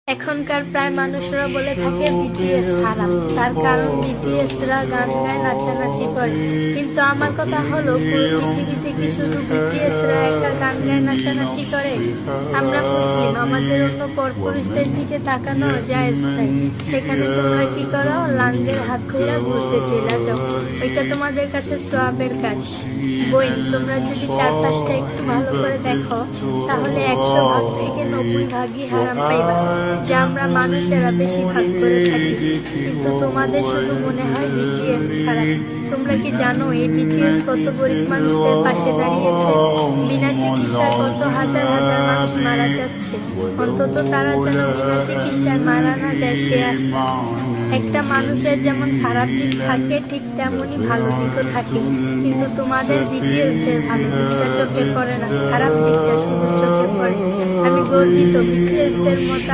এখনকার প্রায় মানুষরা বলে থাকে বিটিএস খারাপ, তার কারণ বিটিএসরা গান গায়, নাচানাচি করে। কিন্তু আমার কথা হলো, পুরো পৃথিবীতে কি শুধু বিটিএসরা একা গান গায়, নাচানাচি করে? আমরা মুসলিম, আমাদের অন্য পরপুরুষদের দিকে তাকানো জায়েজ নাই। সেখানে তোমরা কি করো? লাঙ্গের হাত ধরে ঘুরতে চলে যাও, ওইটা তোমাদের কাছে সওয়াবের কাজ। বইন, তোমরা যদি চারপাশটা একটু ভালো করে দেখো, তাহলে 100 ভাগ থেকে 90 ভাগই হারাম পাইবা, যা আমরা মানুষেরা বেশি ভাগ করে থাকি। কিন্তু তোমাদের শুধু মনে হয় বিটিএস খারাপ। তোমরা কি জানো এই বিটিএস কত গরিব মানুষদের পাশে দাঁড়িয়েছে? বিনা চিকিৎসায় কত হাজার হাজার মানুষ মারা যাচ্ছে। অন্তত তারা যেন বিনা চিকিৎসায় মারা না যায় সে আশা। একটা মানুষের যেমন খারাপ দিক থাকে, ঠিক তেমনই ভালো দিকও থাকে। কিন্তু তোমাদের বিটিএসদের ভালো দিকটা চোখে পড়ে না, খারাপ দিকটা শুধু চোখে পড়ে। আমি গর্বিত বিটিএসদের মতো